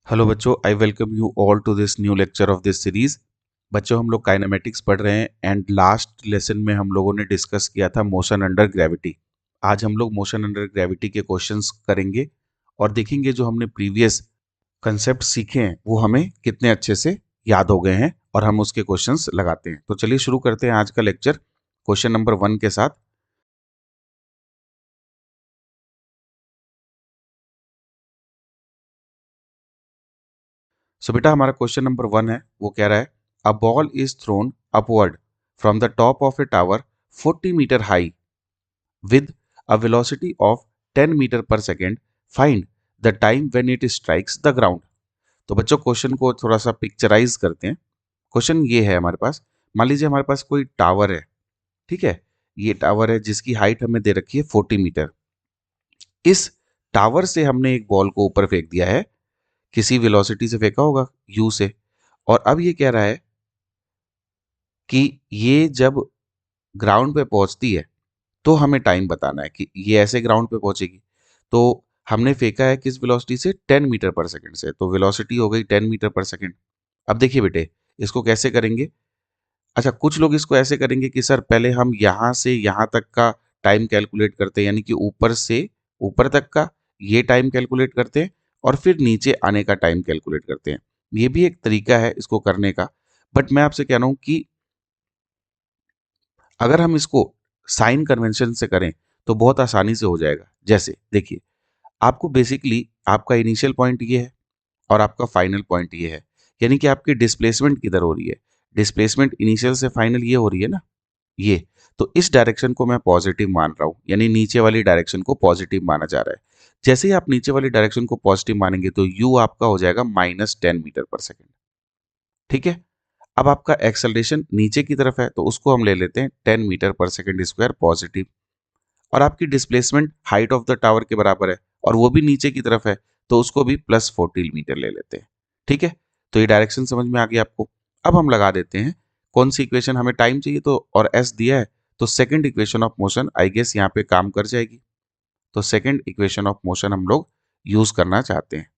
Hello बच्चों, I welcome you all to this new lecture of this series. बच्चों, हम लोग काइनेमेटिक्स पढ़ रहे हैं एंड लास्ट लेसन में हम लोगों ने डिस्कस किया था मोशन अंडर ग्रेविटी। आज हम लोग मोशन अंडर ग्रेविटी के क्वेश्चंस करेंगे और देखेंगे जो हमने प्रीवियस कंसेप्ट सीखे हैं वो हमें कितने अच्छे से याद हो गए हैं और हम उसके क्वेश्चंस लगाते हैं। तो चलिए शुरू करते हैं आज का लेक्चर क्वेश्चन नंबर 1 के साथ। सो बेटा, हमारा क्वेश्चन नंबर 1 है, वो कह रहा है a ball is thrown upward from the top of a tower 40 metre high with a velocity of 10 metre per second. Find the time when it strikes the ground. तो बच्चों, क्वेश्चन को थोड़ा सा पिक्चराइज करते हैं। क्वेश्चन ये है हमारे पास, मान लीजिए हमारे पास कोई टावर है, ठीक है। ये टावर है जिसकी हाइट हमें दे रखी है 40 मीटर। इस टावर से हमने एक बॉल को ऊपर फेंक दिया है, किसी वेलोसिटी से फेंका होगा यू से। और अब ये कह रहा है कि ये जब ग्राउंड पे पहुंचती है तो हमें टाइम बताना है कि ये ऐसे ग्राउंड पे पहुंचेगी। तो हमने फेंका है किस वेलोसिटी से, 10 मीटर पर सेकंड से, तो वेलोसिटी हो गई 10 मीटर पर सेकंड। अब देखिए बेटे, इसको कैसे करेंगे। अच्छा, कुछ लोग इसको ऐसे करेंगे कि सर पहले हम यहाँ से यहाँ तक का टाइम कैलकुलेट करते हैं, यानी कि ऊपर से ऊपर तक का ये टाइम कैलकुलेट करते हैं और फिर नीचे आने का टाइम कैलकुलेट करते हैं। ये भी एक तरीका है इसको करने का। बट मैं आपसे कह रहा हूँ कि अगर हम इसको साइन कन्वेंशन से करें तो बहुत आसानी से हो जाएगा। जैसे देखिए, आपको बेसिकली आपका इनिशियल पॉइंट ये है और आपका फाइनल पॉइंट ये है, यानी कि आपकी डिस्प्लेसमेंट किधर हो रही है। डिस्प्लेसमेंट इनिशियल से फाइनल ये हो रही है ना, ये। तो इस डायरेक्शन को मैं पॉजिटिव मान रहा हूं, यानी नीचे वाली डायरेक्शन को पॉजिटिव माना जा रहा है। जैसे ही आप नीचे वाली डायरेक्शन को पॉजिटिव मानेंगे तो यू आपका हो जाएगा -10 मीटर पर सेकेंड, ठीक है। अब आपका एक्सेलरेशन नीचे की तरफ है तो उसको हम ले लेते हैं 10 metre per second square positive. और आपकी displacement height of the tower के बराबर है और वो भी नीचे की तरफ है, तो उसको भी +14 मीटर ले लेते हैं, ठीक है। तो ये डायरेक्शन समझ में आ गई आपको। अब हम लगा देते हैं कौन सी इक्वेशन, हमें टाइम चाहिए तो और एस दिया है, तो second equation of motion I guess यहाँ पे काम कर जाएगी। तो सेकंड इक्वेशन ऑफ मोशन हम लोग यूज करना चाहते हैं।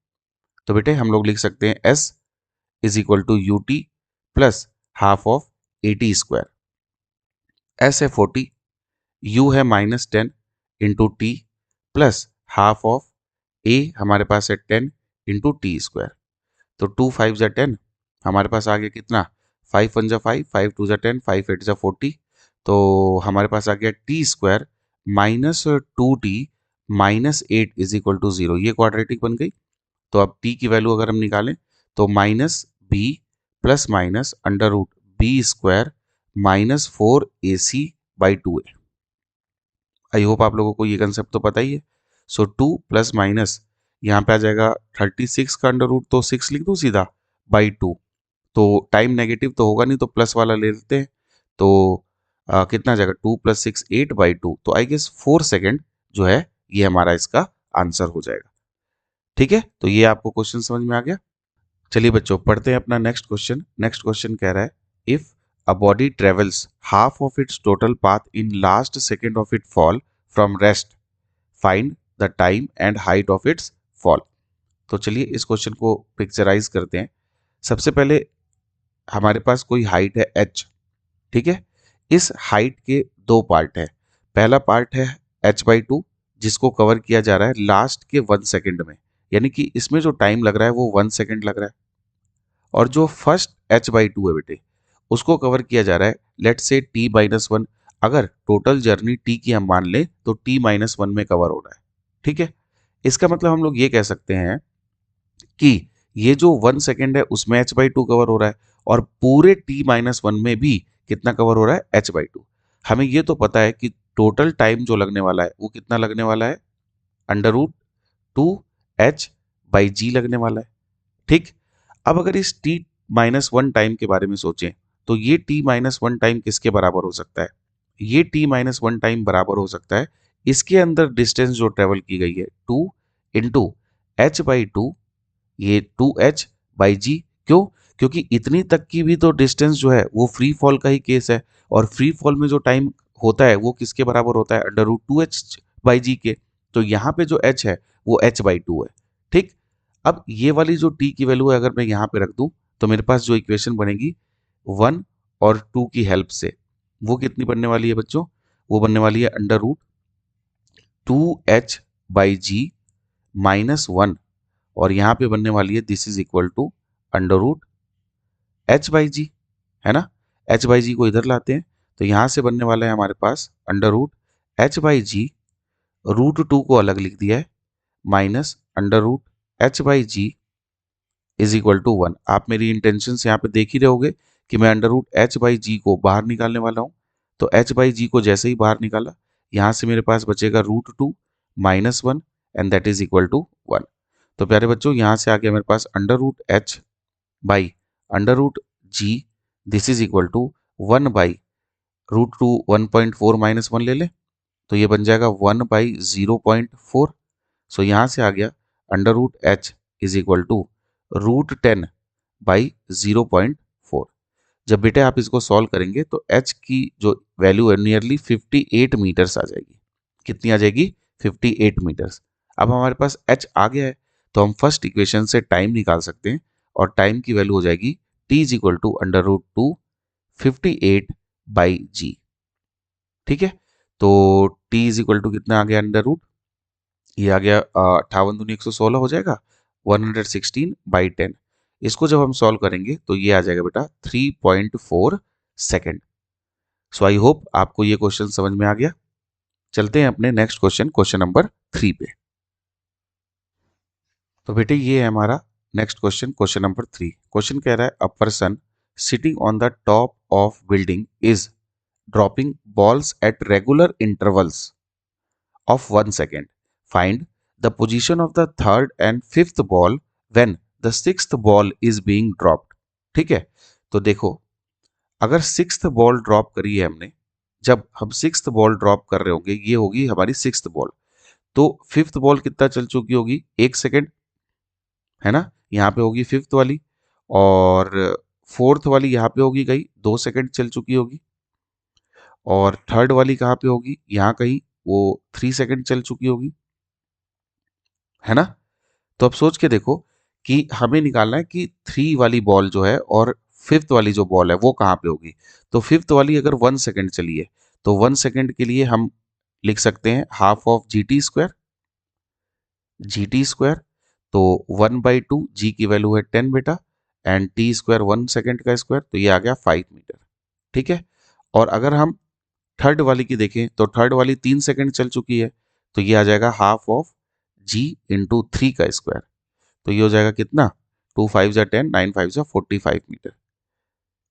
तो बेटे हम लोग लिख सकते हैं S is equal to u t plus half of AT square. S है 40, यू है -10 into t plus half of a, हमारे पास है 10 इंटू टी स्क्वायर। तो 2 5 जा 10, हमारे पास आ गया कितना, 5 1 जा 5, 5 2 जा 10, 5 8 जा 40। तो हमारे पास आ गया t square -2t -8 is equal to 0। ये क्वाड्रेटिक बन गई। तो अब टी की वैल्यू अगर हम निकालें तो -b plus minus √b² -4ac/2a। I hope आप लोगों को ये कंसेप्ट तो पता ही है। सो 2 प्लस माइनस यहाँ पे आ जाएगा 36 का अंडर रूट, तो 6 लिख दूँ सीधा /2। तो टाइम नेगेटिव तो होगा नहीं तो प्लस वाला ले लेते हैं। तो कितना आ जाएगा, 2 + 6 8/2। तो आई गेस 4 सेकेंड जो है ये हमारा इसका आंसर हो जाएगा, ठीक है। तो ये आपको क्वेश्चन समझ में आ गया। चलिए बच्चों, पढ़ते हैं अपना नेक्स्ट क्वेश्चन। नेक्स्ट क्वेश्चन कह रहा है if a body travels half of its total path in last second of it fall from rest, find the time and height of its fall. तो चलिए इस क्वेश्चन को पिक्चराइज करते हैं। सबसे पहले हमारे पास कोई हाइट है h, ठीक है। इस हाइट के दो पार्ट है। पहला पार्ट है h/2 जिसको कवर किया जा रहा है लास्ट के 1 सेकेंड में, यानी कि इसमें जो टाइम लग रहा है वो 1 सेकेंड लग रहा है। और जो फर्स्ट h/2 है बेटे, उसको कवर किया जा रहा है लेट से t-1। अगर टोटल जर्नी t की हम मान लें तो t-1 में कवर हो रहा है, ठीक है। इसका मतलब हम लोग ये कह सकते हैं कि ये जो 1 सेकेंड है उसमें h/2 कवर हो रहा है और पूरे t-1 में भी कितना कवर हो रहा है, h/2। हमें ये तो पता है कि टोटल टाइम जो लगने वाला है वो कितना लगने वाला है, √2h/g लगने वाला है, ठीक। अब अगर इस t-1 टाइम के बारे में सोचें तो ये t-1 टाइम किसके बराबर हो सकता है, ये t-1 टाइम बराबर हो सकता है इसके अंदर डिस्टेंस जो ट्रेवल की गई है 2 इंटू h/2, ये 2h/g। क्यों, क्योंकि इतनी तक की भी तो डिस्टेंस जो है वो फ्री फॉल का ही केस है और फ्री फॉल में जो टाइम होता है वो किसके बराबर होता है, √2h/g के। तो यहाँ पे जो h है वो h/2 है, ठीक। अब ये वाली जो टी की वैल्यू है अगर मैं यहाँ पे रख दूं तो मेरे पास जो इक्वेशन बनेगी 1 और 2 की हेल्प से, वो कितनी बनने वाली है बच्चों? वो बनने वाली है अंडर रूट 2h/g -1, और यहाँ पे बनने वाली है this is equal to under root h/g, है ना। h/g को इधर लाते हैं तो यहाँ से बनने वाला है हमारे पास अंडर रूट h/g, √2 को अलग लिख दिया है, minus under root h/g is equal to 1। आप मेरी इंटेंशन से यहाँ पे देख ही रहोगे कि मैं अंडर रूट h/g को बाहर निकालने वाला हूँ। तो h/g को जैसे ही बाहर निकाला, यहाँ से मेरे पास बचेगा √2 -1 and that is equal to 1। तो प्यारे बच्चों यहाँ से आ गया मेरे पास under root h by under root g, this is equal to 1 by √2 1.4 -1 ले ले तो ये बन जाएगा 1 बाई 0.4। सो यहाँ से आ गया under root h is equal to √10 by 0.4। जब बेटे आप इसको सॉल्व करेंगे तो h की जो वैल्यू है नियरली 58 मीटर्स आ जाएगी। कितनी आ जाएगी? 58 मीटर्स। अब हमारे पास h आ गया है तो हम फर्स्ट इक्वेशन से टाइम निकाल सकते हैं, और टाइम की वैल्यू हो जाएगी t is equal to under root 2 58/g। ठीक है, तो t इज इक्वल टू कितना आ गया? अंडर रूट, ये आ गया 58 दूनी 116 हो जाएगा, 116/10। इसको जब हम सॉल्व करेंगे तो ये आ जाएगा बेटा 3.4 सेकेंड। सो आई होप आपको ये क्वेश्चन समझ में आ गया। चलते हैं अपने नेक्स्ट क्वेश्चन, क्वेश्चन नंबर 3 पे। तो बेटे ये है हमारा next question, question number 3। Question कह रहा है a person sitting on the top of building is dropping balls eight regular intervals of 1 second. Find the position of the third and fifth ball when the sixth ball is being dropped. ठीक है, तो देखो अगर sixth ball drop करी है हमने, जब हम सिक्स्थ बॉल ड्रॉप कर रहे होंगे, ये होगी हमारी सिक्स्थ बॉल, तो फिफ्थ बॉल कितना चल चुकी होगी? 1 सेकेंड, है ना। यहाँ पे होगी फिफ्थ वाली, और फोर्थ वाली यहाँ पे होगी गई 2 सेकेंड चल चुकी होगी, और थर्ड वाली कहाँ पे होगी? यहाँ कहीं वो 3 सेकेंड चल चुकी होगी, है ना। तो अब सोच के देखो कि हमें निकालना है कि 3 वाली बॉल जो है और फिफ्थ वाली जो बॉल है वो कहाँ पे होगी। तो फिफ्थ वाली अगर 1 सेकेंड चली है तो 1 सेकेंड के लिए हम लिख सकते हैं half of g t square. तो 1/2, जी की वैल्यू है 10 बेटा, एंड टी स्क्वायर 1 सेकेंड का स्क्वायर, तो ये आ गया 5 मीटर। ठीक है, और अगर हम थर्ड वाली की देखें तो थर्ड वाली 3 सेकेंड चल चुकी है, तो ये आ जाएगा हाफ ऑफ जी इंटू 3 का स्क्वायर। तो ये हो जाएगा कितना? 2 5 जा 10, 9 5 जा 45 मीटर,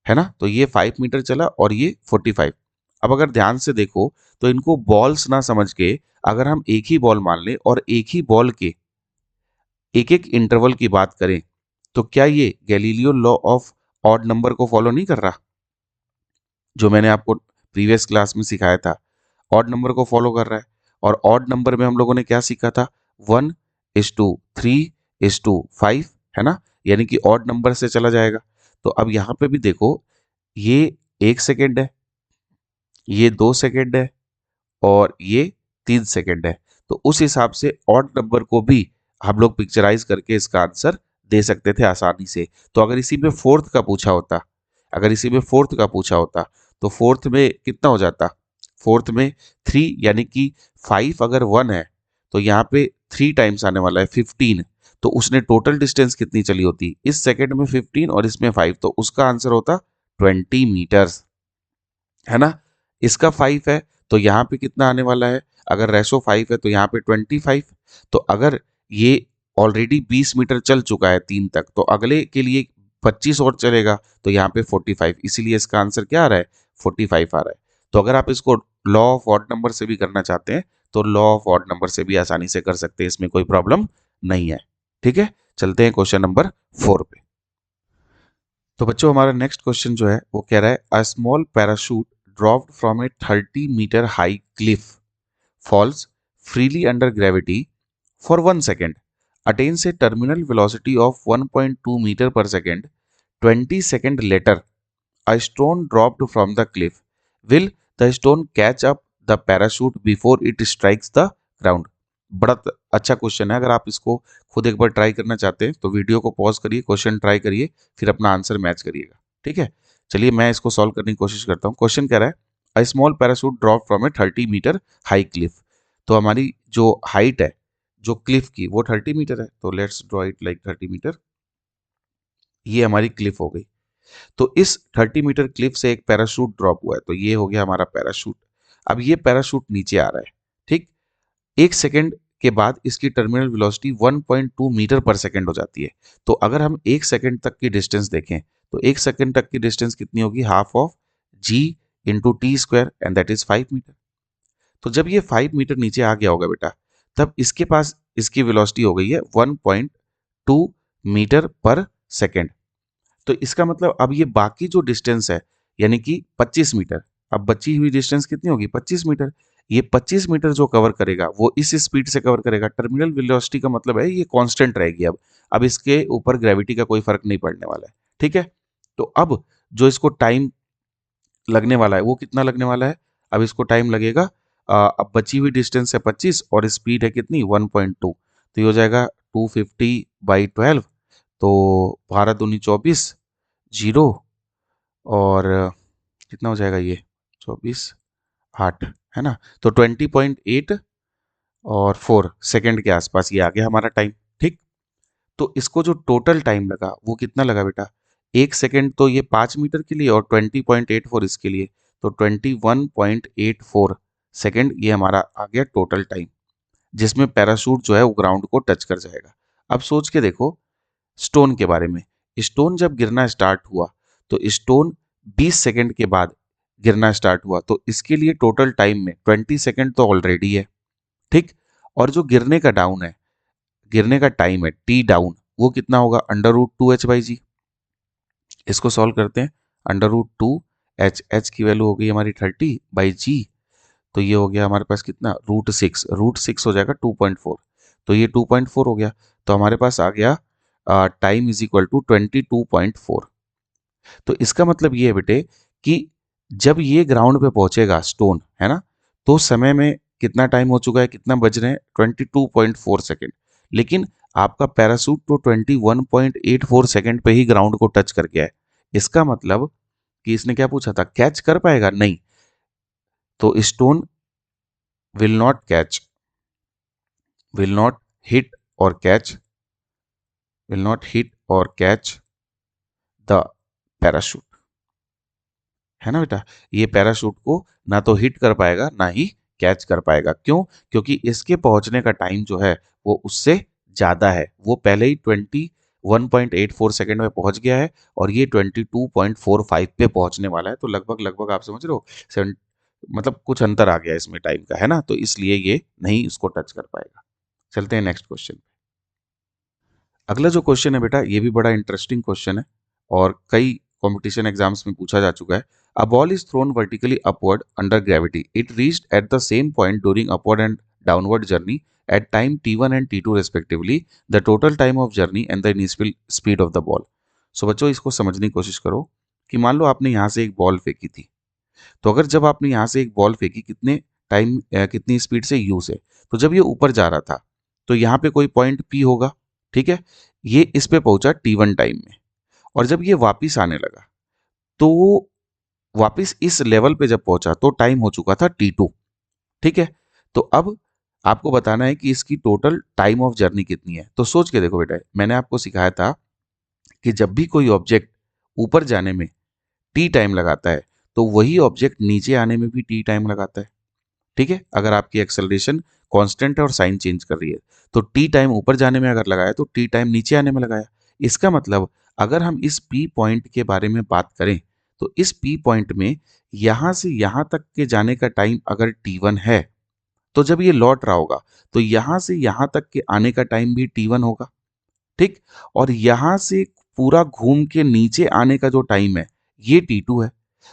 है ना। तो ये 5 मीटर चला और ये 45। अब अगर ध्यान से देखो तो इनको बॉल्स ना समझ के अगर हम एक ही बॉल मान लें और एक ही बॉल के एक एक इंटरवल की बात करें, तो क्या ये Galileo law of odd number को फॉलो नहीं कर रहा, जो मैंने आपको प्रीवियस क्लास में सिखाया था? ऑड नंबर को फॉलो कर रहा है, और ऑड नंबर में हम लोगों ने क्या सीखा था? 1:3:5, है ना, यानी कि ऑड नंबर से चला जाएगा। तो अब यहाँ पे भी देखो, ये 1 सेकेंड है, ये 2 सेकेंड है, और ये 3 सेकेंड है। तो उस हिसाब से ऑड नंबर को भी हम लोग पिक्चराइज करके इसका आंसर दे सकते थे आसानी से। तो अगर इसी में फोर्थ का पूछा होता, अगर इसी में फोर्थ का पूछा होता तो फोर्थ में कितना हो जाता? फोर्थ में 3, यानी कि 5 अगर 1 है तो यहाँ पे 3 टाइम्स आने वाला है 15। तो उसने टोटल डिस्टेंस कितनी चली होती? इस सेकेंड में 15 और इसमें 5, तो उसका आंसर होता 20 मीटर्स, है ना। इसका 5 है तो यहाँ पे कितना आने वाला है? अगर रेशो 5 है तो यहाँ पे 25। तो अगर ये ऑलरेडी 20 मीटर चल चुका है 3 तक, तो अगले के लिए 25 और चलेगा, तो यहाँ पे 45, इसीलिए इसका आंसर क्या आ रहा है? 45 आ रहा है। तो अगर आप इसको लॉ ऑफ ऑड नंबर से भी करना चाहते हैं तो लॉ ऑफ ऑड नंबर से भी आसानी से कर सकते हैं, इसमें कोई प्रॉब्लम नहीं है। ठीक है, चलते हैं क्वेश्चन नंबर 4 पे। तो बच्चों हमारा नेक्स्ट क्वेश्चन जो है वो कह रहा है a small parachute dropped from a 30 metre high cliff falls freely under gravity for 1 second, attains a terminal velocity of 1.2 meter per second. 20 seconds later, a stone dropped from the cliff. Will the stone catch up the parachute before it strikes the ground? बड़ा अच्छा question है। अगर आप इसको खुद एक बार try करना चाहते हैं तो वीडियो को पॉज करिए, क्वेश्चन ट्राई करिए, फिर अपना आंसर मैच करिएगा। ठीक है, चलिए मैं इसको सॉल्व करने की कोशिश करता हूँ। क्वेश्चन कह रहा है a small parachute drop from a 30 metre high cliff. तो हमारी जो हाइट है जो क्लिफ की वो 30 मीटर है, तो let's draw it like 30 metre. ये हमारी क्लिफ हो गई। तो इस 30 मीटर क्लिफ से एक पैराशूट ड्रॉप हुआ है, तो ये हो गया हमारा पैराशूट। अब ये पैराशूट नीचे आ रहा है, ठीक। 1 सेकंड के बाद इसकी terminal velocity 1.2 metre per second हो जाती है। तो अगर हम 1 सेकंड तक की डिस्टेंस देखें तो 1 सेकंड तक की डिस्टेंस कितनी होगी, half of g into t square and that is 5 metre. तो जब ये 5 मीटर नीचे आ गया होगा बेटा, तब इसके पास इसकी वेलोसिटी हो गई है 1.2 मीटर पर सेकंड। तो इसका मतलब अब ये बाकी जो डिस्टेंस है यानी कि 25 मीटर, अब बची हुई डिस्टेंस कितनी होगी, 25 मीटर। ये 25 मीटर जो कवर करेगा वो इस स्पीड से कवर करेगा। टर्मिनल वेलोसिटी का मतलब है ये कांस्टेंट रहेगी। अब इसके ऊपर ग्रेविटी का कोई फर्क नहीं पड़ने वाला है, ठीक है। तो अब जो इसको टाइम लगने वाला है वो कितना लगने वाला है, अब इसको टाइम लगेगा अब बची हुई डिस्टेंस है 25 और स्पीड है कितनी 1.2, तो ये हो जाएगा 250/12। तो 12×2 = 24, 0 और कितना हो जाएगा ये 24 8 है ना। तो 20.8 और 4 सेकंड के आसपास ये आ गया हमारा टाइम, ठीक। तो इसको जो टोटल टाइम लगा वो कितना लगा बेटा, 1 सेकंड तो ये 5 मीटर के लिए और 20.84 इसके लिए, तो 21.84 सेकंड ये हमारा आ गया टोटल टाइम, जिसमें पैराशूट जो है वो ग्राउंड को टच कर जाएगा। अब सोच के देखो स्टोन के बारे में। स्टोन जब गिरना स्टार्ट हुआ तो स्टोन 20 सेकंड के बाद गिरना स्टार्ट हुआ, तो इसके लिए टोटल टाइम में 20 सेकंड तो ऑलरेडी है, ठीक। और जो गिरने का डाउन है, गिरने का टाइम है टी डाउन, वो कितना होगा, √2h/g। इसको सॉल्व करते हैं, √2h, h की वैल्यू हो गई हमारी 30/g। तो ये हो गया हमारे पास कितना, √6 हो जाएगा 2.4। तो ये 2.4 हो गया, तो हमारे पास आ गया टाइम इज इक्वल टू 22.4। तो इसका मतलब ये है बेटे कि जब ये ग्राउंड पे पहुंचेगा स्टोन, है ना, तो समय में कितना टाइम हो चुका है, कितना बज रहे हैं 22.4 सेकेंड। लेकिन आपका पैरासूट तो 21.84 सेकेंड पे ही ग्राउंड को टच कर गया है। इसका मतलब कि इसने क्या पूछा था, कैच कर पाएगा, नहीं। तो stone will not catch, will not hit और कैच, विल नॉट हिट और कैच द पैराशूट, है ना बेटा। ये पैराशूट को ना तो हिट कर पाएगा ना ही कैच कर पाएगा। क्यों, क्योंकि इसके पहुंचने का टाइम जो है वो उससे ज्यादा है। वो पहले ही 21.84 सेकेंड में पहुंच गया है और ये 22.45 पे पहुंचने वाला है। तो लगभग लगभग आप समझ रहे हो, मतलब कुछ अंतर आ गया इसमें टाइम का, है ना। तो इसलिए ये नहीं उसको टच कर पाएगा। चलते हैं नेक्स्ट क्वेश्चन। अगला जो क्वेश्चन है बेटा ये भी बड़ा इंटरेस्टिंग क्वेश्चन है और कई कंपटीशन एग्जाम्स में पूछा जा चुका है। A ball is thrown vertically upward under gravity, it reached at the same point during upward and downward journey at time t1 and t2 respectively, the total time of journey and the initial speed of the ball. So बच्चों इसको समझने की कोशिश करो कि मान लो आपने यहाँ से एक बॉल फेंकी थी। तो अगर जब आपने यहाँ से एक बॉल फेंकी कितने टाइम कितनी स्पीड से, यू से, तो जब ये ऊपर जा रहा था तो यहाँ पे कोई पॉइंट पी होगा, ठीक है। ये इस पे पहुंचा t1 टाइम में, और जब ये वापिस आने लगा तो वापिस इस लेवल पे जब पहुंचा तो टाइम हो चुका था t2, ठीक है। तो अब आपको बताना है कि इसकी टोटल टाइम ऑफ जर्नी कितनी है। तो सोच के देखो बेटा, मैंने आपको सिखाया था कि जब भी कोई ऑब्जेक्ट ऊपर जाने में टी टाइम लगाता है तो वही ऑब्जेक्ट नीचे आने में भी टी टाइम लगाता है, ठीक है। अगर आपकी एक्सेलरेशन कांस्टेंट है और साइन चेंज कर रही है तो टी टाइम ऊपर जाने में अगर लगाया तो टी टाइम नीचे आने में लगाया। इसका मतलब अगर हम इस पी पॉइंट के बारे में बात करें तो इस पी पॉइंट में यहां से यहां तक के जाने का टाइम अगर t1 है, तो जब ये लौट रहा होगा तो यहां से यहां तक के आने का टाइम भी t1 होगा, ठीक। और यहां से पूरा घूम के नीचे आने का जो टाइम है ये t2 है।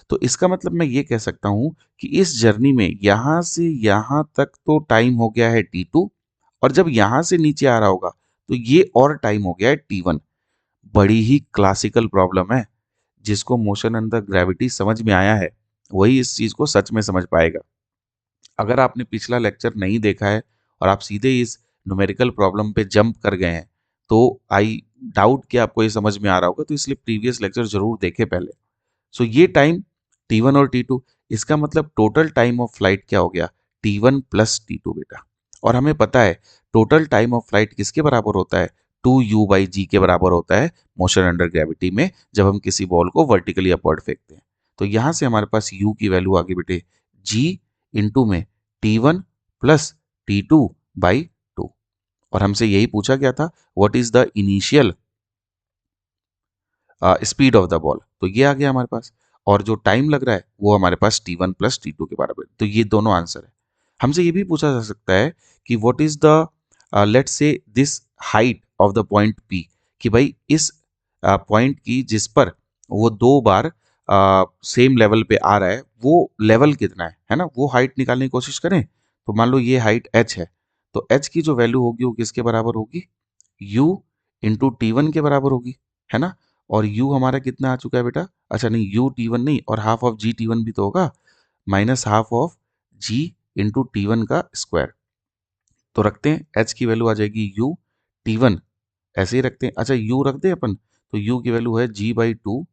तो इसका मतलब मैं ये कह सकता हूं कि इस जर्नी में यहां से यहां तक तो टाइम हो गया है t2, और जब यहां से नीचे आ रहा होगा तो ये और टाइम हो गया है t1। बड़ी ही क्लासिकल प्रॉब्लम है। जिसको मोशन अंडर ग्रेविटी समझ में आया है वही इस चीज को सच में समझ पाएगा। अगर आपने पिछला लेक्चर नहीं देखा है और आप सीधे इस न्यूमेरिकल प्रॉब्लम पे जंप कर गए हैं, तो आई डाउट कि आपको ये समझ में आ रहा होगा, तो इसलिए प्रीवियस लेक्चर जरूर देखें पहले। सो ये टाइम T1 और T2, इसका मतलब टोटल टाइम ऑफ फ्लाइट क्या हो गया, T1 प्लस T2 बेटा। और हमें पता है टोटल टाइम ऑफ फ्लाइट किसके बराबर होता है, 2u/g के बराबर होता है मोशन अंडर ग्रेविटी में, जब हम किसी बॉल को वर्टिकली अपवर्ड फेंकते हैं। तो यहां से हमारे पास u की वैल्यू आ गई बेटे g इंटू में T1 प्लस T2/2। और हमसे यही पूछा गया था, what is the initial speed of the ball, तो ये आ गया हमारे पास। और जो टाइम लग रहा है वो हमारे पास T1 प्लस T2 के बराबर, तो ये दोनों आंसर है। हमसे ये भी पूछा जा सकता है कि what is the let's say this height of the point P, कि भाई इस पॉइंट की जिस पर वो दो बार सेम लेवल पे आ रहा है, वो लेवल कितना है ना, वो हाइट निकालने की कोशिश करें। तो मान लो ये हाइट h है, तो h की जो वैल्यू होगी वो किसके बराबर होगी, u इंटू T1 के बराबर होगी, है ना। और u हमारा कितना आ चुका है बेटा, अच्छा नहीं u T1 नहीं, और हाफ ऑफ g T1 भी तो होगा, minus half of g into T1 का स्क्वायर। तो रखते हैं h की वैल्यू आ जाएगी u T1, ऐसे ही रखते हैं, अच्छा u रख दें अपन, तो u की वैल्यू है g/2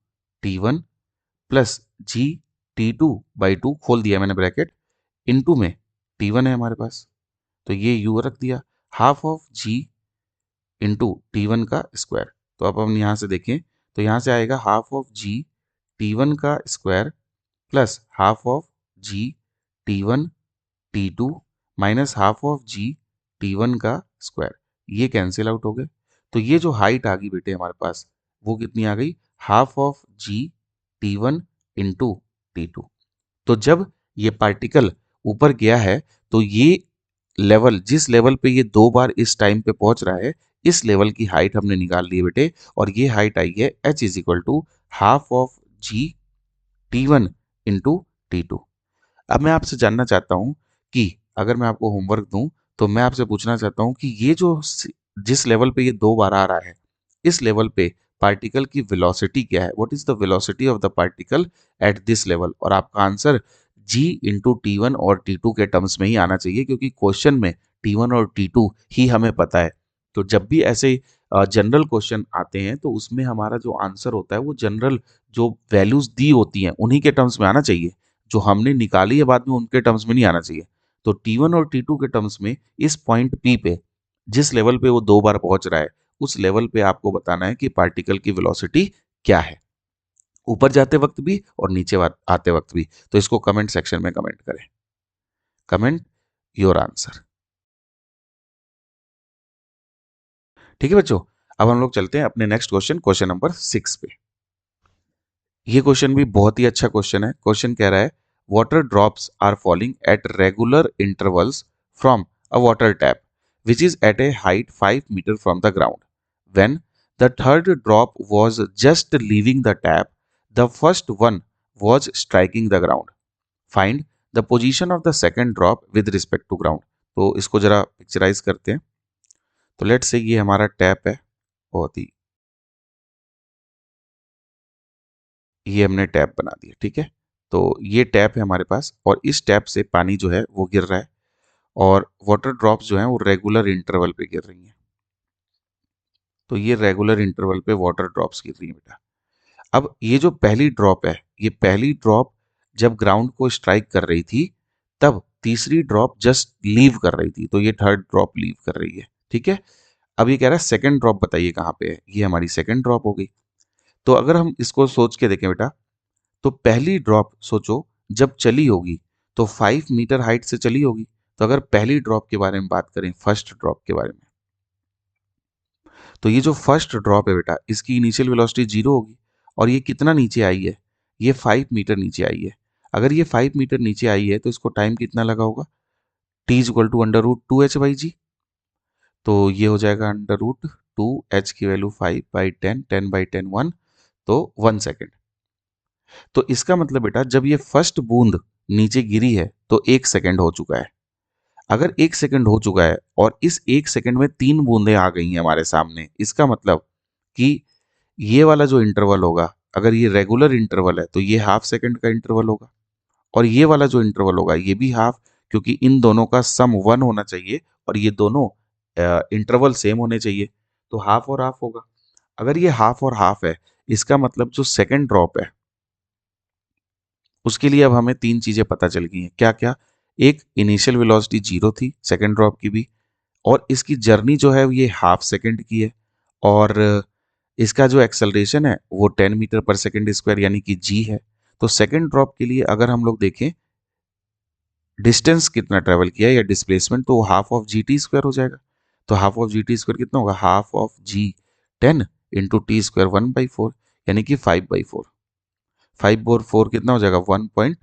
T1 प्लस g/2 खोल दिया मैंने ब्रैकेट, इंटू में T1 है हमारे पास, तो ये u रख दिया, half of g into T1 का स्क्वायर। तो अब हम यहाँ से देखें, तो यहाँ से आएगा हाफ ऑफ g T1 का square plus half of g T1 T2 minus half of g T1 का स्क्वायर, ये कैंसिल आउट हो गए। तो ये जो हाइट आ गई बेटे हमारे पास, वो कितनी आ गई, half of g T1 into T2। तो जब ये पार्टिकल ऊपर गया है, तो ये लेवल, जिस लेवल पे ये दो बार इस टाइम पे पहुंच रहा है, इस लेवल की हाइट हमने निकाल ली है बेटे, और ये हाइट आई है h is equal to half of g T1 into T2। अब मैं आपसे जानना चाहता हूं कि अगर मैं आपको होमवर्क दूं, तो मैं आपसे पूछना चाहता हूं कि ये जो जिस लेवल पे ये दो बार आ रहा है, इस लेवल पे पार्टिकल की वेलोसिटी क्या है, what is the velocity of the particle at this level. और आपका आंसर g इंटू T1 और T2 के टर्म्स में ही आना चाहिए, क्योंकि क्वेश्चन में T1 और T2 ही हमें पता है। तो जब भी ऐसे जनरल क्वेश्चन आते हैं, तो उसमें हमारा जो आंसर होता है वो जनरल जो वैल्यूज दी होती हैं उन्हीं के टर्म्स में आना चाहिए, जो हमने निकाली है बाद में उनके टर्म्स में नहीं आना चाहिए। तो T1 और T2 के टर्म्स में इस पॉइंट P पे जिस लेवल पे वो दो बार पहुंच रहा है, उस लेवल पे आपको बताना है कि पार्टिकल की वेलोसिटी क्या है, ऊपर जाते वक्त भी और नीचे आते वक्त भी। तो इसको कमेंट सेक्शन में कमेंट करें, कमेंट योर आंसर। ठीक है बच्चों, अब हम लोग चलते हैं अपने नेक्स्ट क्वेश्चन, क्वेश्चन नंबर 6 पे। ये क्वेश्चन भी बहुत ही अच्छा क्वेश्चन है। क्वेश्चन कह रहा है, water drops are falling at regular intervals from a water tap which is at a height 5 meter from the ground. When the third drop was just leaving the tap, the first one was striking the ground. Find the position of the second drop with respect to ground. तो इसको जरा picturise करते हैं। तो let's say ये हमारा tap है, बहुत ही, ये हमने टैप बना दिया, ठीक है। तो ये टैप है हमारे पास, और इस टैप से पानी जो है वो गिर रहा है, और वाटर ड्रॉप्स जो हैं वो रेगुलर इंटरवल पे गिर रही हैं। तो ये रेगुलर इंटरवल पे वाटर ड्रॉप्स गिर रही हैं बेटा। अब ये जो पहली ड्रॉप है, ये पहली ड्रॉप जब ग्राउंड को स्ट्राइक कर रही थी, तब तीसरी ड्रॉप जस्ट लीव कर रही थी, तो ये थर्ड ड्रॉप लीव कर रही है, ठीक है। अब ये कह रहा है सेकंड ड्रॉप बताइए कहाँ पे है, ये हमारी सेकंड ड्रॉप हो गई। तो अगर हम इसको सोच के देखें बेटा, तो पहली ड्रॉप सोचो जब चली होगी तो 5 मीटर हाइट से चली होगी। तो अगर पहली ड्रॉप के बारे में बात करें, फर्स्ट ड्रॉप के बारे में, तो ये जो फर्स्ट ड्रॉप है बेटा, इसकी इनिशियल वेलोसिटी 0 होगी, और ये कितना नीचे आई है, ये 5 मीटर नीचे आई है। अगर ये 5 मीटर नीचे आई है, तो इसको टाइम कितना लगा होगा, t is equal to √2h/g। तो ये हो जाएगा √2, h की वैल्यू 5/10, 10/10 1, तो 1 सेकेंड। तो इसका मतलब बेटा जब ये फर्स्ट बूंद नीचे गिरी है, तो 1 सेकेंड हो चुका है। अगर 1 सेकेंड हो चुका है और इस 1 सेकेंड में 3 बूंदें आ गई हैं हमारे सामने, इसका मतलब कि ये वाला जो इंटरवल होगा, अगर ये रेगुलर इंटरवल है तो ये हाफ सेकेंड का इंटरवल होगा, और ये वाला जो इंटरवल होगा ये भी हाफ, क्योंकि इन दोनों का सम 1 होना चाहिए और ये दोनों इंटरवल सेम होने चाहिए, तो हाफ और हाफ होगा। अगर ये हाफ और हाफ है, इसका मतलब जो सेकंड ड्रॉप है उसके लिए अब हमें तीन चीजें पता चल गई हैं। क्या क्या? एक, इनिशियल वेलोसिटी जीरो थी सेकंड ड्रॉप की भी, और इसकी जर्नी जो है ये हाफ सेकंड की है, और इसका जो एक्सेलरेशन है वो 10 मीटर पर सेकंड स्क्वायर यानी कि जी है। तो सेकंड ड्रॉप के लिए अगर हम लोग देखें डिस्टेंस कितना ट्रेवल किया या डिस्प्लेसमेंट, तो वो half of g t square हो जाएगा। तो half of g t square कितना होगा? Half of g 10 into t square 1/4, यानी कि 5/4। 5/4 कितना हो जाएगा? 1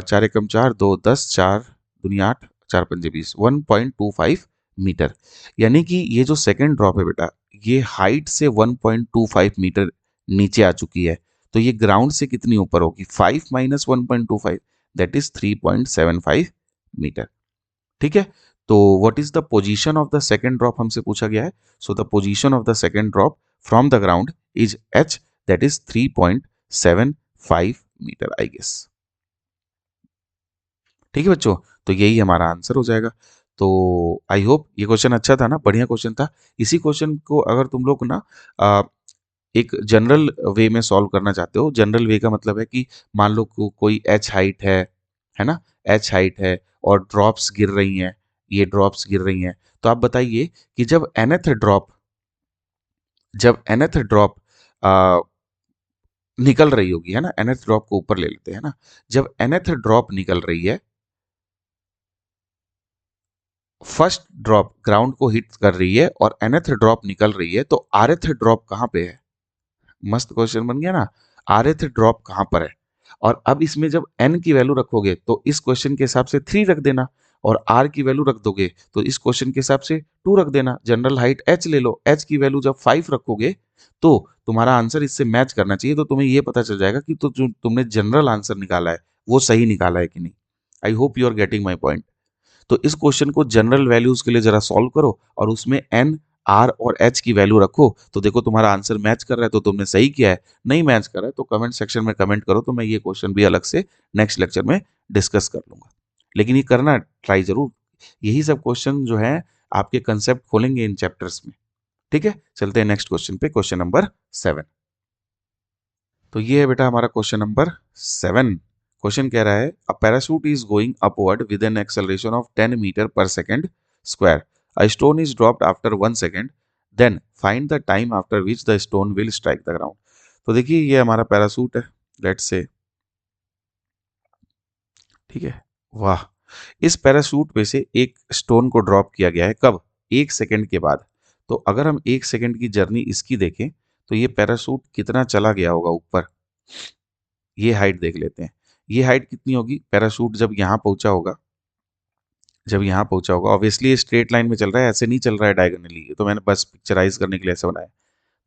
चार एकम चार, दो 10, चार दुनिया 8, चार पंजे 20, 1.25 मीटर। यानी कि ये जो सेकंड ड्रॉप है बेटा, ये हाइट से 1.25 मीटर नीचे आ चुकी है। तो ये ग्राउंड से कितनी ऊपर होगी? 5 माइनस 1.25, दैट इज 3.75 मीटर। ठीक है। तो what is the position of the second drop हमसे पूछा गया है। So the position of the second drop from the ground is h, that is 3.75 metre I guess. ठीक है बच्चों, तो यही हमारा आंसर हो जाएगा। तो आई होप ये क्वेश्चन अच्छा था ना, बढ़िया क्वेश्चन था। इसी क्वेश्चन को अगर तुम लोग ना आ, एक जनरल वे में सॉल्व करना चाहते हो, जनरल वे का मतलब है कि मान लो कोई एच हाइट है ना, एच हाइट है और ड्रॉप्स गिर रही हैं, ये ड्रॉप्स गिर रही हैं, तो आप बताइए कि जब nth ड्रॉप निकल रही होगी, है ना, nth ड्रॉप को ऊपर ले लेते हैं ना, जब nth ड्रॉप निकल रही है, फर्स्ट ड्रॉप ग्राउंड को हिट कर रही है और nth ड्रॉप निकल रही है, तो rth ड्रॉप कहाँ पे है? मस्त क्वेश्चन बन गया ना। rth ड्रॉप कहाँ पर है? और अब इसमें जब n की वैल्यू रखोगे तो इस क्वेश्चन के हिसाब से 3 रख देना, और r की वैल्यू रख दोगे तो इस क्वेश्चन के हिसाब से 2 रख देना। जनरल हाइट h ले लो, h की वैल्यू जब 5 रखोगे तो तुम्हारा आंसर इससे मैच करना चाहिए, तो तुम्हें ये पता चल जाएगा कि तो जो तुमने जनरल आंसर निकाला है वो सही निकाला है कि नहीं। I hope you are getting my point. तो इस क्वेश्चन को जनरल वैल्यूज के लिए जरा सॉल्व करो और उसमें एन, आर और एच की वैल्यू रखो, तो देखो तुम्हारा आंसर मैच कर रहा है तो तुमने सही किया है, नहीं मैच कर रहा है तो कमेंट सेक्शन में कमेंट करो, तो मैं ये क्वेश्चन भी अलग से नेक्स्ट लेक्चर में डिस्कस कर लूंगा। लेकिन ये करना ट्राई जरूर, यही सब क्वेश्चन जो है आपके कंसेप्ट खोलेंगे इन चैप्टर्स में। ठीक है, चलते हैं नेक्स्ट क्वेश्चन पे, क्वेश्चन नंबर 7। तो ये है बेटा हमारा क्वेश्चन नंबर 7। क्वेश्चन कह रहा है a parachute is going upward with an acceleration of 10 metre per second square. A stone is dropped after 1 second, then find the time after which the stone will strike the ground. तो देखिए ये हमारा parachute है, let's say, ठीक है। वाह, इस parachute में से एक स्टोन को ड्रॉप किया गया है, कब? 1 सेकंड के बाद। तो अगर हम 1 सेकंड की जर्नी इसकी देखें तो ये पैराशूट कितना चला गया होगा ऊपर, ये हाइट देख लेते हैं। ये हाइट कितनी होगी? पैराशूट जब यहाँ पहुंचा होगा ऑब्वियसली स्ट्रेट लाइन में चल रहा है, ऐसे नहीं चल रहा है डायगोनली, ये तो मैंने बस पिक्चराइज करने के लिए ऐसे बनाया।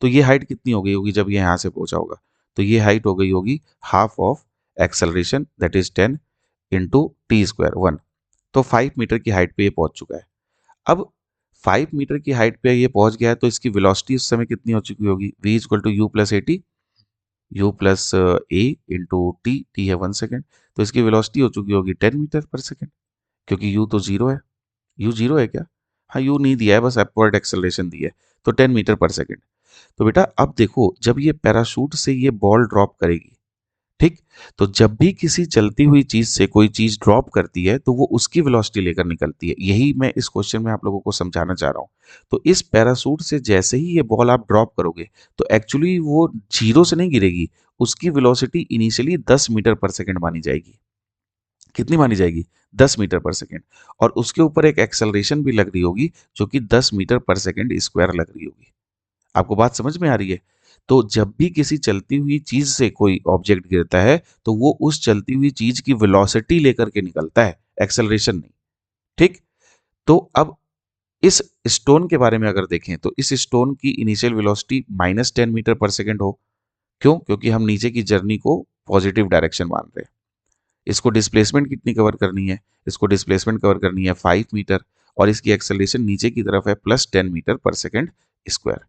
तो ये हाइट कितनी हो गई होगी जब ये यहाँ से पहुंचा होगा? तो ये हाइट हो गई होगी half of acceleration, that is 10 into t square 1। तो 5 मीटर की हाइट पे ये पहुंच चुका है। अब 5 मीटर की हाइट पे ये पहुंच गया है तो इसकी वेलोसिटी उस समय कितनी हो चुकी होगी? v equal to u plus a t, u plus a into t, t है 1 सेकेंड, तो इसकी वेलोसिटी हो चुकी होगी 10 मीटर पर सेकेंड, क्योंकि यू तो जीरो है। यू जीरो है क्या? हाँ, यू नहीं दिया है, बस अपवर्ड एक्सेलरेशन दी है, तो 10 मीटर पर सेकेंड। तो बेटा अब देखो जब ये पैराशूट से ये बॉल ड्रॉप करेगी, ठीक, तो जब भी किसी चलती हुई चीज से कोई चीज ड्रॉप करती है तो वो उसकी वेलोसिटी लेकर निकलती है, यही मैं इस क्वेश्चन में आप लोगों को समझाना चाह रहा हूं। तो इस पैराशूट से जैसे ही ये बॉल आप ड्रॉप करोगे तो एक्चुअली वो जीरो से नहीं गिरेगी, उसकी velocity initially 10 metre per second मानी जाएगी। कितनी मानी जाएगी? 10 मीटर पर सेकंड। और उसके ऊपर एक एक्सेलरेशन भी लग रही होगी जो कि 10 मीटर पर सेकंड स्क्वायर लग रही होगी। आपको बात समझ में आ रही है? तो जब भी किसी चलती हुई चीज से कोई ऑब्जेक्ट गिरता है तो वो उस चलती हुई चीज की वेलोसिटी लेकर के निकलता है, एक्सेलरेशन नहीं। ठीक। तो अब इस स्टोन के बारे में अगर देखें तो इस स्टोन की initial velocity -10 metre per second हो। क्यों? क्योंकि हम नीचे की जर्नी को पॉजिटिव डायरेक्शन मान रहे हैं। इसको डिस्प्लेसमेंट कितनी कवर करनी है? इसको डिस्प्लेसमेंट कवर करनी है 5 मीटर, और इसकी एक्सेलरेशन नीचे की तरफ है +10 मीटर पर सेकेंड स्क्वायर।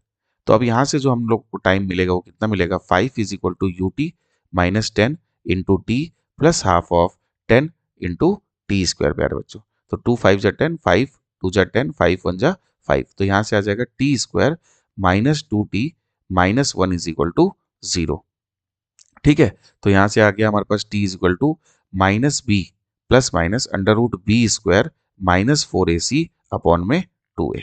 तो अब यहाँ से जो हम लोग को टाइम मिलेगा वो कितना मिलेगा? 5 is equal to u t -10 into t plus half of 10 into t square. प्यारे बच्चों, तो 2 5 जा 10, 5 टू जा 10, 5 1 जा 5, तो यहाँ से आ जाएगा t square minus 2t minus 1 is equal to 0। ठीक है, तो यहाँ से आ गया हमारे पास t is equal to minus b plus minus under root b square minus 4ac upon में 2a।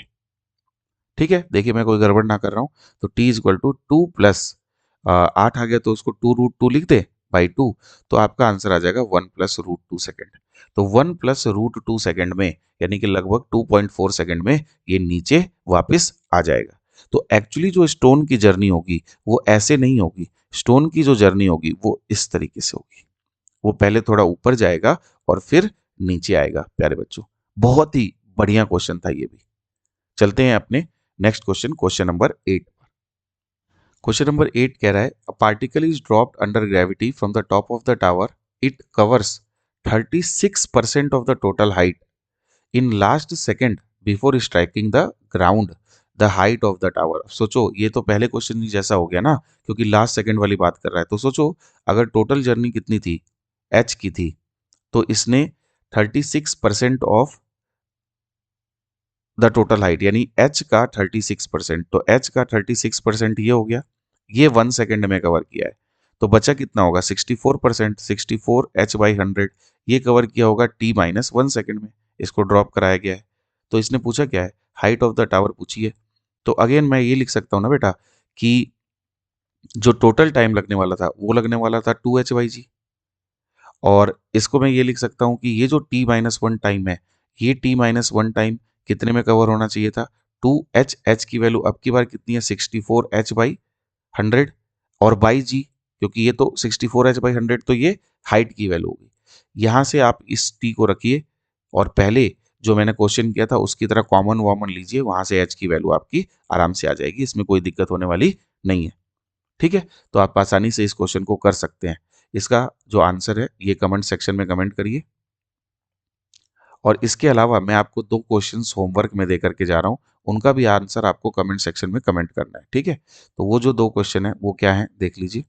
ठीक है, देखिए मैं कोई गड़बड़ ना कर रहा हूँ, तो t is equal to 2 plus 8 आ गया तो उसको 2 रूट 2 लिख दे बाई 2, तो आपका आंसर आ जाएगा 1 प्लस रूट 2 सेकेंड। तो 1 प्लस रूट 2 सेकेंड में यानी कि लगभग 2.4 सेकेंड में ये नीचे वापस आ जाएगा। तो एक्चुअली जो स्टोन की जर्नी होगी वो ऐसे नहीं होगी, स्टोन की जो जर्नी होगी वो इस तरीके से होगी, वो पहले थोड़ा ऊपर जाएगा और फिर नीचे आएगा। प्यारे बच्चों, बहुत ही बढ़िया क्वेश्चन था ये भी। चलते हैं अपने next question, question number 8। Question number 8 कह रहा है a particle is dropped under gravity from the top of the tower, it covers 36% of the total height in last second before striking the ground, the height of the tower. सोचो, ये तो पहले question जैसा हो गया ना, क्योंकि last second वाली बात कर रहा है। तो सोचो अगर टोटल जर्नी कितनी थी, एच की थी, तो इसने 36% ऑफ द टोटल हाइट यानी एच का 36%, तो एच का 36% ये हो गया, ये 1 सेकेंड में कवर किया है, तो बचा कितना होगा 64%, 64 एच बाई 100 ये कवर किया होगा टी माइनस 1 सेकेंड में, इसको ड्रॉप कराया गया है। तो इसने पूछा क्या है, हाइट ऑफ द टावर पूछी है। तो अगेन मैं ये लिख सकता हूँ ना बेटा कि जो टोटल टाइम लगने वाला था वो लगने वाला था 2h/g, और इसको मैं ये लिख सकता हूँ कि ये जो t-1 टाइम है, ये t-1 टाइम कितने में कवर होना चाहिए था, 2h, h की वैल्यू अब की बार कितनी है 64h/100 और बाई जी, क्योंकि ये तो 64h/100 तो ये हाइट की वैल्यू होगी। यहाँ से आप इस t को रखिए और पहले जो मैंने क्वेश्चन किया था उसकी तरह कॉमन वॉमन लीजिए, वहां से h की वैल्यू आपकी आराम से आ जाएगी, इसमें कोई दिक्कत होने वाली नहीं है। ठीक है, तो आप आसानी से इस क्वेश्चन को कर सकते हैं। इसका जो आंसर है ये कमेंट सेक्शन में कमेंट करिए। और इसके अलावा मैं आपको 2 क्वेश्चंस होमवर्क में दे करके जा रहा हूँ, उनका भी आंसर आपको कमेंट सेक्शन में कमेंट करना है। ठीक है, तो वो जो 2 क्वेश्चन है वो क्या है देख लीजिए।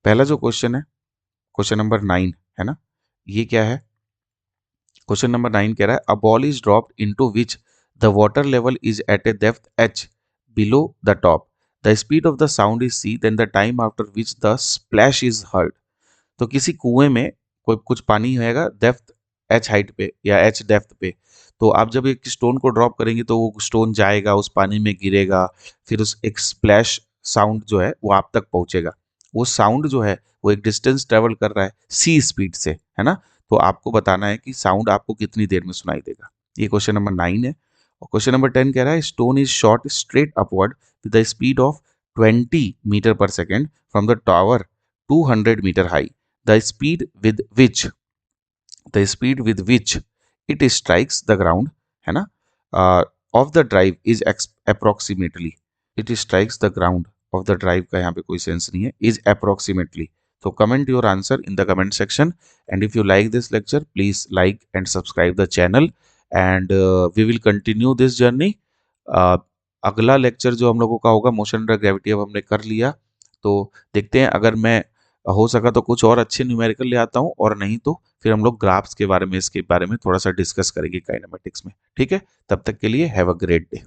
पहला जो क्वेश्चन है क्वेश्चन नंबर 9 है ना, ये क्या है, क्वेश्चन नंबर 9 कह रहा है a ball is dropped into which the water level is at a depth h below the top, the speed of the sound is c, then the time after which the splash is heard. तो किसी कुएं में कोई कुछ पानी होएगा depth H height पे या एच डेप्थ पे, तो आप जब एक स्टोन को ड्रॉप करेंगे तो वो स्टोन जाएगा उस पानी में गिरेगा, फिर उस एक स्प्लैश साउंड जो है वो आप तक पहुंचेगा। वो साउंड जो है वो एक डिस्टेंस ट्रेवल कर रहा है सी स्पीड से, है ना, तो आपको बताना है कि साउंड आपको कितनी देर में सुनाई देगा। ये क्वेश्चन नंबर 9 है। और क्वेश्चन नंबर 10 कह रहा है stone is shot straight upward with the speed of 20 metre per second from the tower 200 metre high, the speed with which the speed with which it strikes the ground, है ना, of the drive is approximately, it strikes the ground of the drive का यहाँ पे कोई sense नहीं है, is approximately। so comment your answer in the comment section, and if you like this lecture please like and subscribe the channel, and we will continue this journey। अगला lecture जो हम लोगों का होगा मोशन अंडर ग्रेविटी, अब हमने कर लिया, तो देखते हैं अगर मैं हो सका तो कुछ और अच्छे न्यूमेरिकल ले आता हूँ, और नहीं तो फिर हम लोग ग्राफ्स के बारे में इसके बारे में थोड़ा सा डिस्कस करेंगे काइनेमेटिक्स में। ठीक है, तब तक के लिए हैव अ ग्रेट डे।